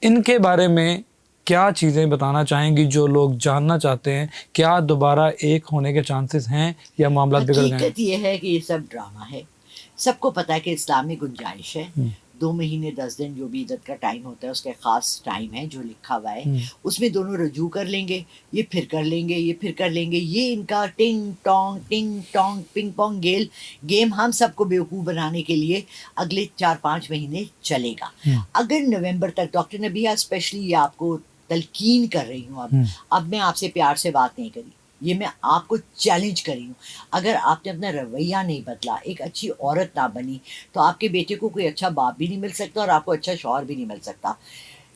ان کے بارے میں کیا چیزیں بتانا چاہیں گی جو لوگ جاننا چاہتے ہیں؟ کیا دوبارہ ایک ہونے کے چانسز ہیں یا معاملات بگڑ گئے ہیں؟ حقیقت یہ ہے کہ یہ سب ڈرامہ ہے. سب کو پتا ہے کہ اسلام میں گنجائش ہے. 2 مہینے 10 دن جو بھی عدت کا ٹائم ہوتا ہے اس کا خاص ٹائم ہے جو لکھا ہوا ہے. اس میں دونوں رجوع کر لیں گے, یہ پھر کر لیں گے, یہ پھر کر لیں گے. یہ ان کا ٹنگ ٹانگ پنگ پونگ گیم ہم سب کو بیوقوف بنانے کے لیے اگلے 4-5 مہینے چلے گا. اگر نومبر تک ڈاکٹر نبیہ اسپیشلی یہ آپ کو تلقین کر رہی ہوں, اب میں آپ سے پیار سے بات نہیں کری, یہ میں آپ کو چیلنج کری ہوں. اگر آپ نے اپنا رویہ نہیں بدلا, ایک اچھی عورت نہ بنی, تو آپ کے بیٹے کو کوئی اچھا باپ بھی نہیں مل سکتا اور آپ کو اچھا شوہر بھی نہیں مل سکتا.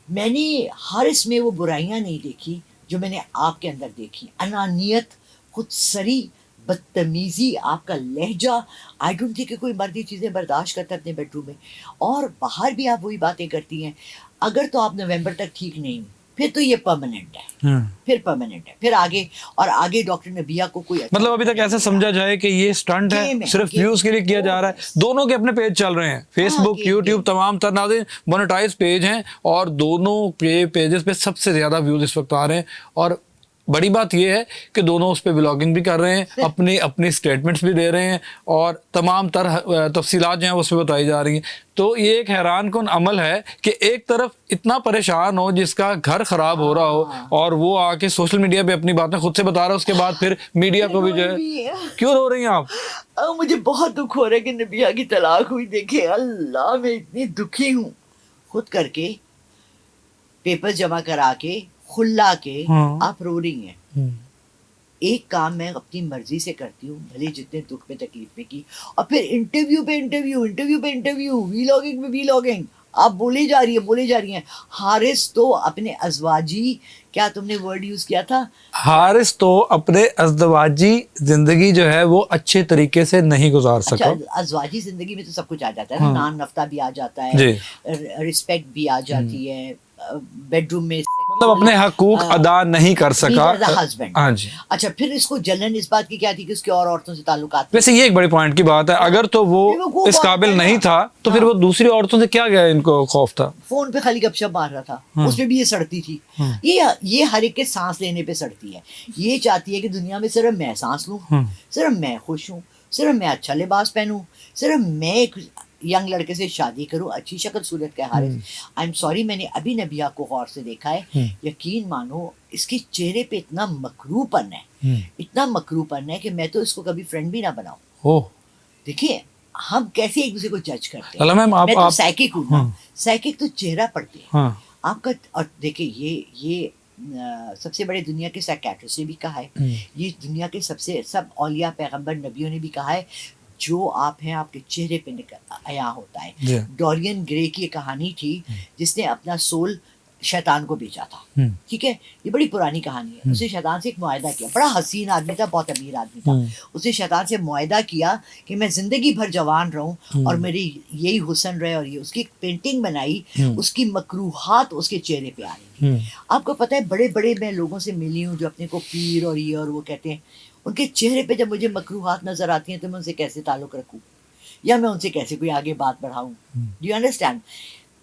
میں نے ہر اس میں وہ برائیاں نہیں دیکھی جو میں نے آپ کے اندر دیکھی. انانیت, خود سری, بدتمیزی, آپ کا لہجہ. آئی ڈونٹ تھنک کہ کوئی مرد یہ چیزیں برداشت کرتا ہے اپنے بیڈ روم میں, اور باہر بھی آپ وہی باتیں کرتی ہیں. اگر تو آپ نومبر تک ٹھیک نہیں ہوئی پھر تو یہ پرماننٹ ہے, پھر پرماننٹ ہے, پھر آگے ڈاکٹر نبیہ کو کوئی مطلب ابھی تک ایسا سمجھا جائے کہ یہ سٹنٹ ہے, صرف ویوز کے لیے کیا جا رہا ہے. دونوں کے اپنے پیج چل رہے ہیں, فیس بک, یوٹیوب, تمام تر ناظرین مونیٹائز پیج ہیں, اور دونوں پیجز پہ سب سے زیادہ ویوز اس وقت آ رہے ہیں. اور بڑی بات یہ ہے کہ دونوں اس پہ ولاگنگ بھی کر رہے ہیں, اپنی اسٹیٹمنٹس بھی دے رہے ہیں, اور تمام تر تفصیلات جو ہیں اس پہ بتائی جا رہی ہیں. تو یہ ایک حیران کن عمل ہے کہ ایک طرف اتنا پریشان ہو, جس کا گھر خراب ہو رہا ہو, اور وہ آ کے سوشل میڈیا پہ اپنی باتیں خود سے بتا رہا ہے, اس کے بعد پھر میڈیا کو بھی جو ہے. کیوں رو رہی ہیں آپ؟ مجھے بہت دکھ ہو رہا ہے کہ نبیہ کی طلاق ہوئی. دیکھیں اللہ, میں اتنی دکھی ہوں. خود کر کے پیپر جمع کرا کے خلا کے آپ رو رہی ہیں. ایک کام میں اپنی مرضی سے کرتی ہوں, بھلے جتنے دکھ میں تکلیف میں کی, اور پھر انٹرویو پہ انٹرویو, ویلاگنگ پہ ویلاگنگ, آپ بولے جا رہی ہیں. حارث تو اپنے ازواجی, کیا تم نے ورڈ یوز کیا تھا, حارث تو اپنے ازدواجی زندگی جو ہے وہ اچھے طریقے سے نہیں گزار سکا. ازواجی زندگی میں تو سب کچھ آ جاتا ہے, نان نفتہ بھی آ جاتا ہے, رسپیکٹ بھی آ جاتی ہے, بیڈ روم میں مطلب اپنے حقوق ادا نہیں کر سکا ہسبینڈ. ہاں جی. اچھا, پھر اس کو جلن اس بات کی کیا تھی کہ اس کے اور عورتوں سے تعلقات. ویسے یہ ایک بڑی پوائنٹ کی بات ہے, اگر تو وہ اس قابل نہیں تھا تو پھر وہ دوسری عورتوں سے کیا گیا, ان کو خوف تھا. فون پہ خالی گپ شپ مار رہا تھا, اس پہ بھی یہ سڑتی تھی. یہ ہر ایک کے سانس لینے پہ سڑتی ہے. یہ چاہتی ہے کہ دنیا میں صرف میں سانس لوں, صرف میں خوش ہوں, صرف میں اچھا لباس پہنوں, صرف میں ایک ینگ لڑکے سے شادی کروں, اچھی شکل صورت کا. حارث, آئی ایم سوری, میں نے ابھی نبیہ کو غور سے دیکھا ہے. یقین مانو اس کے چہرے پہ اتنا مکروہ پن ہے کہ میں تو اس کو کبھی فرینڈ بھی نہ بناؤں. دیکھیے ہم کیسے ایک دوسرے کو جج کرتے ہیں. میں تو سائیکک ہوں نا, سائیکک تو چہرہ پڑھتے ہیں آپ کا. اور دیکھیں یہ سب سے بڑے دنیا کے سائیکیٹرسٹ نے بھی کہا ہے, یہ دنیا کے سب اولیاء پیغمبر نبیوں نے بھی کہا ہے, جو آپ ہیں آپ کے چہرے پہ عیاں ہوتا ہے. ڈورین گرے کی کہانی تھی جس نے اپنا سول شیطان کو بیچا تھا, ٹھیک ہے, یہ بڑی پرانی کہانی ہے. اسے شیطان سے ایک معاہدہ کیا, بڑا حسین آدمی تھا, بہت امیر آدمی تھا. اسے شیطان سے معاہدہ کیا کہ میں زندگی بھر جوان رہوں اور میری یہی حسن رہے, اور یہ اس کی ایک پینٹنگ بنائی, اس کی مکروہات اس کے چہرے پہ آ رہی تھی. آپ کو پتہ ہے بڑے میں لوگوں سے ملی ہوں جو اپنے کو پیر اور یہ اور وہ کہتے ہیں, ان کے چہرے پہ جب مجھے مکروہات نظر آتی ہیں تو میں ان سے کیسے تعلق رکھوں, یا میں ان سے کیسے کوئی آگے بات بڑھاؤں. Do you understand?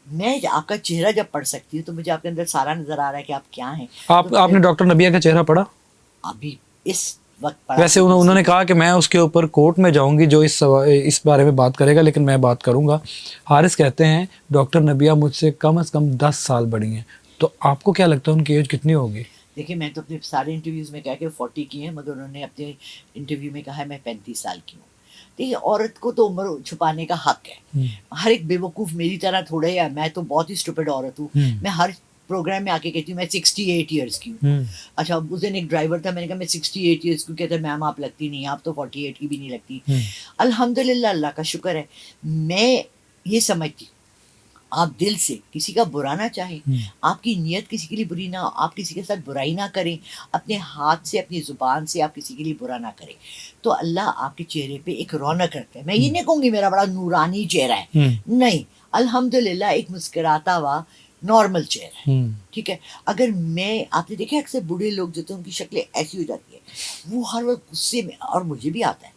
میں آپ کا چہرہ جب پڑھ سکتی ہوں تو مجھے آپ کے اندر سارا نظر آ رہا ہے کہ آپ کیا ہیں. آپ نے ڈاکٹر نبیہ کا چہرہ پڑھا؟ ابھی اس وقت پڑھا. ویسے انہوں نے کہا کہ میں اس کے اوپر کورٹ میں جاؤں گی جو اس بارے میں بات کرے گا, لیکن میں بات کروں گا. حارث کہتے ہیں ڈاکٹر نبیہ مجھ سے کم از کم 10 سال بڑی ہیں, تو آپ کو کیا لگتا ہے ان کی ایج کتنی ہوگی؟ دیکھیں میں تو اپنے سارے انٹرویوز میں کہا کہ 40 کی ہیں, مگر انہوں نے اپنے انٹرویو میں کہا ہے میں 35 سال کی ہوں. دیکھیے عورت کو تو عمر چھپانے کا حق ہے. ہر ایک بے وقوف میری طرح تھوڑے ہے, میں تو بہت ہی اسٹوپڈ عورت ہوں. میں ہر پروگرام میں آ کے کہتی ہوں میں 68 ایئرس کی ہوں. اچھا, اس دن ایک ڈرائیور تھا, میں نے کہا میں 68 ایئرس کی, کہتا ہے میم آپ لگتی نہیں, آپ تو 48 کی بھی نہیں لگتی. الحمدللہ, اللہ کا شکر ہے. میں یہ سمجھتی آپ دل سے کسی کا برا نہ چاہیں, آپ کی نیت کسی کے لیے بری نہ ہو, آپ کسی کے ساتھ برائی نہ کریں, اپنے ہاتھ سے اپنی زبان سے آپ کسی کے لیے برا نہ کریں, تو اللہ آپ کے چہرے پہ ایک رونق رکھتا ہے. میں یہ نہیں کہوں گی میرا بڑا نورانی چہرہ ہے, نہیں, الحمدللہ ایک مسکراتا ہوا نارمل چیئر ہے, ٹھیک ہے. اگر میں, آپ نے دیکھا اکثر بوڑھے لوگ جو تھے ان کی شکلیں ایسی ہو جاتی ہے, وہ ہر وقت غصے میں, اور مجھے بھی آتا ہے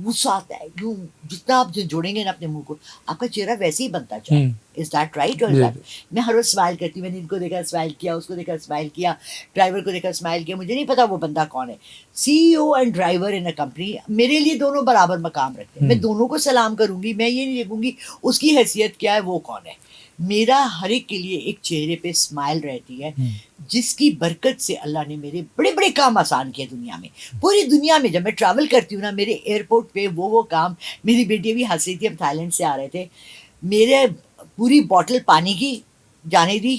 غصہ آتا ہے, یوں جتنا آپ جوڑیں گے نا اپنے منہ کو آپ کا چہرہ ویسے ہی بنتا جائے. از دیٹ رائٹ اور میں ہر وقت اسمائل کرتی ہوں, میں نے ان کو دیکھا اسمائل کیا, اس کو دیکھا اسمائل کیا, ڈرائیور کو دیکھا اسمائل کیا, مجھے نہیں پتا وہ بندہ کون ہے. C E O and driver in a company میرے لیے دونوں برابر مقام رکھتے ہیں, میں دونوں کو سلام کروں گی, میں یہ نہیں دیکھوں گی اس کی حیثیت کیا ہے وہ کون ہے. میرا ہر ایک کے لیے ایک چہرے پہ اسمائل رہتی ہے, جس کی برکت سے اللہ نے میرے بڑے بڑے کام آسان کیے دنیا میں, پوری دنیا میں. جب میں ٹریول کرتی ہوں نا, میرے ایئرپورٹ پہ وہ کام, میری بیٹی بھی ہنس رہی تھی, ہم تھائی لینڈ سے آ رہے تھے, میرے پوری بوٹل پانی کی جانے دی,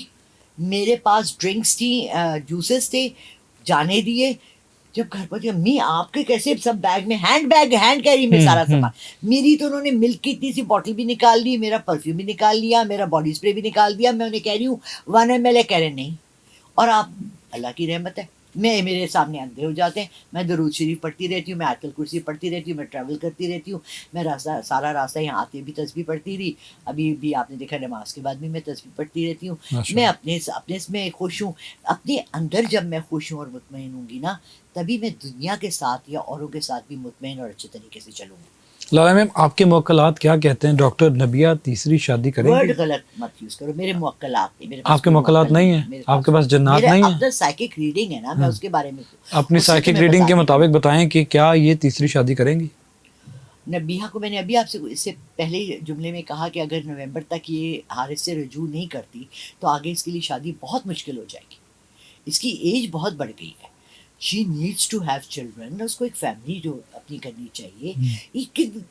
میرے پاس ڈرنکس تھی, جوسز تھے, جانے دیے. جب گھر پر امی آپ کے کیسے سب بیگ میں, ہینڈ کیری میں سارا سامان, میری تو انہوں نے ملک کی اتنی سی بوٹل بھی نکال لی, میرا پرفیوم بھی نکال لیا, میرا باڈی اسپرے بھی نکال دیا. میں انہیں کہہ رہی ہوں 1 ml, کہہ رہے نہیں. اور آپ, اللہ کی رحمت ہے, میرے سامنے اندھے ہو جاتے ہیں. میں درود شریف پڑھتی رہتی ہوں, میں آیت الکرسی پڑھتی رہتی ہوں, میں ٹریول کرتی رہتی ہوں, میں سارا راستہ یہاں آتے بھی تسبیح پڑھتی رہی, ابھی بھی آپ نے دیکھا نماز کے بعد بھی میں تسبیح پڑھتی رہتی ہوں. میں اپنے میں خوش ہوں, اپنے اندر جب میں خوش ہوں اور مطمئن ہوں گی نا, تبھی میں دنیا کے ساتھ یا اوروں کے ساتھ بھی مطمئن اور اچھے طریقے سے چلوں گی. لارا میم, آپ کے موکلات کیا کہتے ہیں؟ ڈاکٹر نبیہ تیسری شادی کریں گی؟ ورڈ غلط مت یوز کرو, میرے موکلات نہیں, میرے پاس آپ کے موکلات نہیں ہیں؟ آپ کے پاس جنات نہیں ہیں؟ اپنا سائیکک ریڈنگ ہے نا, میں اس کے بارے میں اپنی سائیکک ریڈنگ کے مطابق بتائیں کہ کیا یہ تیسری شادی کریں گی؟ نبیہہ کو میں نے ابھی آپ سے اس سے پہلے جملے میں کہا کہ اگر نومبر تک یہ حارث سے رجوع نہیں کرتی تو آگے اس کے لیے شادی بہت مشکل ہو جائے گی. اس کی ایج بہت بڑھ گئی ہے, she needs to have children, اس کو ایک فیملی جو اپنی کرنی چاہیے. یہ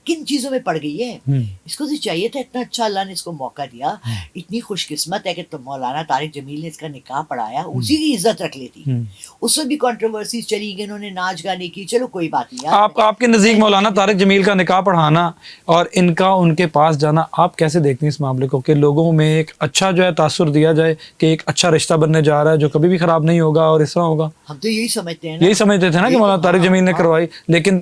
کن چیزوں میں پڑ گئی ہے, اس کو تو چاہیے تھا, اتنا اچھا اللہ نے اس کو موقع دیا, اتنی خوش قسمت ہے کہ مولانا طارق جمیل نے اس کا نکاح پڑھایا, اسی کی عزت رکھ لیتی. اس میں بھی کنٹروورسیز چلی گئی, انہوں نے ناچ گانے کی, چلو کوئی بات نہیں. آپ کے نزدیک مولانا طارق جمیل کا نکاح پڑھانا اور ان کا ان کے پاس جانا, آپ کیسے دیکھتے ہیں اس معاملے کو کہ لوگوں میں ایک اچھا جو ہے تاثر دیا جائے کہ ایک اچھا رشتہ بننے جا رہا ہے جو کبھی بھی خراب نہیں ہوگا اور اس طرح ہوگا؟ ہم تو یہی سمجھتے ہیں, یہی سمجھتے تھے نا کہ مولانا طارق جمیل نے کروائی, لیکن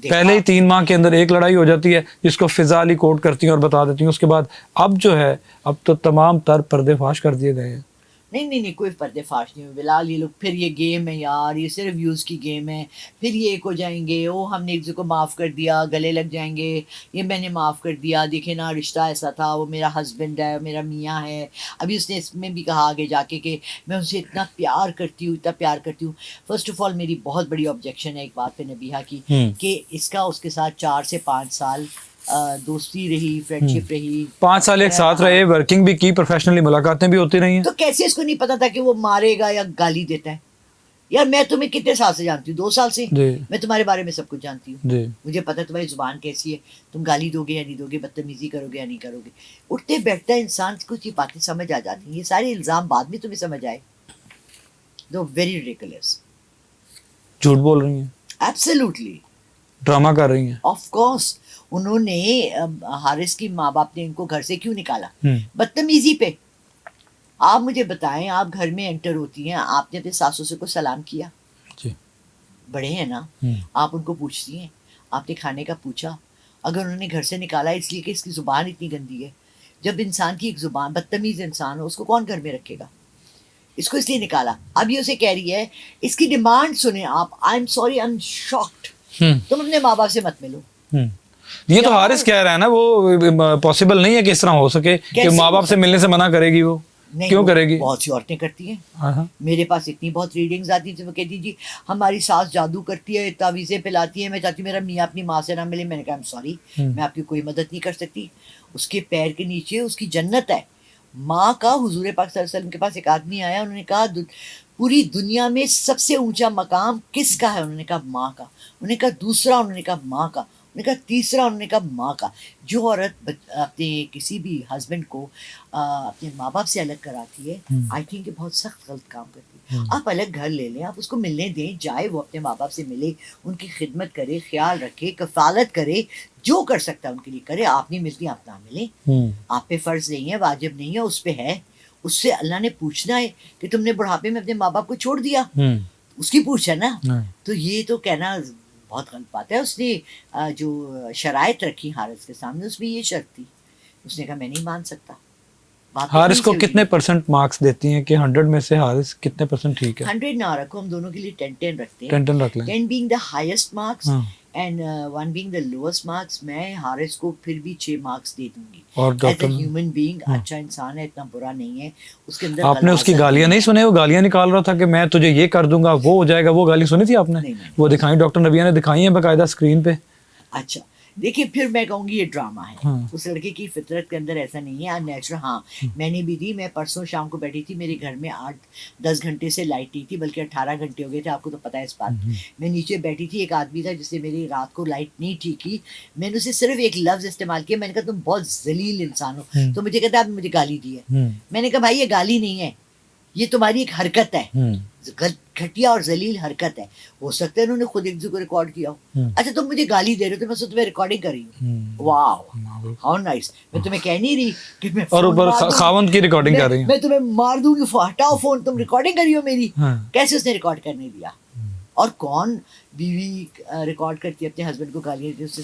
پہلے ہی 3 ماہ کے اندر ایک لڑائی ہو جاتی ہے جس کو فضا علی کوٹ کرتی ہیں اور بتا دیتی ہیں. اس کے بعد اب جو ہے, اب تو تمام تر پردے فاش کر دیے گئے ہیں. نہیں, کوئی پردے فاش نہیں ہوئے بلال. یہ لوگ پھر یہ گیم ہے یار, یہ صرف ویوز کی گیم ہے. پھر یہ ایک ہو جائیں گے, او ہم نے ایک دوسرے کو معاف کر دیا, گلے لگ جائیں گے, یہ میں نے معاف کر دیا, دیکھیں نا رشتہ ایسا تھا, وہ میرا ہسبینڈ ہے, میرا میاں ہے. ابھی اس نے اس میں بھی کہا آگے جا کے کہ میں ان سے اتنا پیار کرتی ہوں, اتنا پیار کرتی ہوں. فرسٹ آف آل میری بہت بڑی آبجیکشن ہے ایک بات پہ نبیہہ کی, کہ اس کا اس کے ساتھ 4 سے 5 سال دوستی رہی, فرینڈ شپ رہی, 5 سال ایک ساتھ رہے, ورکنگ بھی کی, پروفیشنلی ملاقاتیں بھی ہوتی رہی ہیں. تو کیسے اس کو نہیں پتا تھا کہ وہ مارے گا یا گالی دیتا ہے؟ یار میں تمہیں کتنے سال سے جانتی ہوں, 2 سال سے. میں تمہارے بارے میں سب کچھ جانتی ہوں, مجھے پتا ہے تمہاری زبان کیسی ہے, تم گالی دو گے یا نہیں دو گے, بدتمیزی کرو گے یا نہیں کرو گے. اٹھتے بیٹھتا انسان کو یہ باتیں سمجھ آ جاتی ہیں. یہ سارے الزام بعد میں تمہیں سمجھ آئے, دو ویری ریڈیکولس. جھوٹ بول رہی ہیں, ایبسلیوٹلی ڈرامہ کر رہی ہیں. آف کورس انہوں نے, حارث کی ماں باپ نے ان کو گھر سے کیوں نکالا؟ بدتمیزی پہ. آپ مجھے بتائیں, آپ گھر میں انٹر ہوتی ہیں, آپ نے اپنے ساس سسر کو سلام کیا؟ جی, بڑے ہیں نا, آپ ان کو پوچھتی ہیں, آپ نے کھانے کا پوچھا؟ اگر انہوں نے گھر سے نکالا اس لیے کہ اس کی زبان اتنی گندی ہے, جب انسان کی ایک زبان, بدتمیز انسان ہو, اس کو کون گھر میں رکھے گا؟ اس کو اس لیے نکالا. اب یہ اسے کہہ رہی ہے, اس کی ڈیمانڈ سنیں آپ. I am sorry, I am shocked. تم اپنے ماں باپ سے مت ملو. یہ تو حارث کہہ رہا ہے نا, وہ پاسبل نہیں ہے کہ اس طرح ہو سکے کہ ماں باپ سے ملنے سے منع کرے گی. وہ کیوں کرے گی؟ بہت سی عورتیں کرتی ہیں. میرے پاس اتنی بہت ریڈنگز آتی تھی, وہ کہتی جی ہماری ساس جادو کرتی ہے, تعویذیں پلاتی ہے, میں چاہتی ہوں میرا میاں اپنی ماں سے نہ ملے. میں نے کہا سوری, میں آپ کی کوئی مدد نہیں کر سکتی. اس کے پیر کے نیچے اس کی جنت ہے. ماں کا, حضور پاک صلی اللہ علیہ وسلم کے پاس ایک آدمی آیا, انہوں نے کہا پوری دنیا میں سب سے اونچا مقام کس کا ہے؟ انہوں نے کہا ماں کا. انہوں نے کہا دوسرا؟ انہوں نے کہا ماں کا. انہوں نے کہا تیسرا؟ انہوں نے کہا ماں کا. جو عورت اپنے کسی بھی ہسبینڈ کو اپنے ماں باپ سے الگ کراتی ہے, آئی تھنک بہت سخت غلط کام کرتی ہے. آپ الگ گھر لے لیں, آپ اس کو ملنے دیں, جائے وہ اپنے ماں باپ سے ملے, ان کی خدمت کرے, خیال رکھے, کفالت کرے, جو کر سکتا ہے ان کے لیے کرے. آپ نہیں ملتی, آپ نہ ملیں. آپ پہ فرض نہیں ہے, واجب نہیں ہے, اس پہ ہے. اس سے اللہ نے پوچھنا ہے کہ تم نے بڑھاپے میں اپنے ماں باپ کو چھوڑ دیا, اس کی پوچھ ہے نا. تو یہ تو کہنا بہت غلط بات ہے. اس نے جو شرائط رکھی حارث کے سامنے, اس میں یہ شرط تھی, اس نے کہا میں نہیں مان سکتا. حارث کو کتنے پرسنٹ مارکس دیتی ہیں کہ 100 میں سے حارث کتنے پرسنٹ ٹھیک ہے؟ 100 نہ رکھو, ہم دونوں کے لیے 10 رکھتے ہیں. 10 رکھ لیں. 10 being the highest marks ہاں. and 1 being the lowest marks. میں حارث کو پھر بھی 6 مارکس دے دوں گی. اور ایز اے ہیومن بینگ اچھا انسان ہے, اتنا برا نہیں ہے. اس کے اندر آپ نے اس کی گالیاں نہیں سنے؟ وہ گالیاں نکال رہا تھا کہ میں تجھے یہ کر دوں گا, وہ ہو جائے گا. وہ گالی سنی تھی آپ نے؟ وہ دکھائیں, ڈاکٹر نبیہ نے دکھائی ہیں باقاعدہ اسکرین پہ. اچھا دیکھیے, پھر میں کہوں گی یہ ڈرامہ ہے. اس لڑکے کی فطرت کے اندر ایسا نہیں ہے, نیچرل. ہاں میں نے بھی دی. میں پرسوں شام کو بیٹھی تھی, میرے گھر میں 8-10 گھنٹے سے لائٹ نہیں تھی, بلکہ 18 گھنٹے ہو گئے تھے, آپ کو تو پتہ ہے اس بات. میں نیچے بیٹھی تھی, ایک آدمی تھا جس نے میری رات کو لائٹ نہیں ٹھیک کی. میں نے اسے صرف ایک لفظ استعمال کیا, میں نے کہا تم بہت ذلیل انسان ہو. تو مجھے کہتا ہے آپ نے مجھے گالی دی ہے. میں نے کہا بھائی یہ گالی نہیں ہے, یہ تمہاری ایک حرکت ہے, گھٹیا اور ذلیل حرکت ہے. ہو سکتا ہے انہوں نے خود ایک دوسرے کو ریکارڈ کیا ہو. اچھا تم مجھے گالی دے رہے ہو تو میں سوچ تمہیں ریکارڈنگ کر رہی ہوں. واو ہاؤ نائس. میں تمہیں کہہ نہیں رہی کہ میں اور اوپر خاوند کی ریکارڈنگ کر رہی ہوں, میں تمہیں مار دوں گی, ہٹاؤ فون, تم ریکارڈنگ کری ہو میری. کیسے اس نے ریکارڈ کرنے دیا؟ اور کون بیوی ریکارڈ کرتی ہے اپنے ہسبینڈ کو گالیاں دیتی ہے؟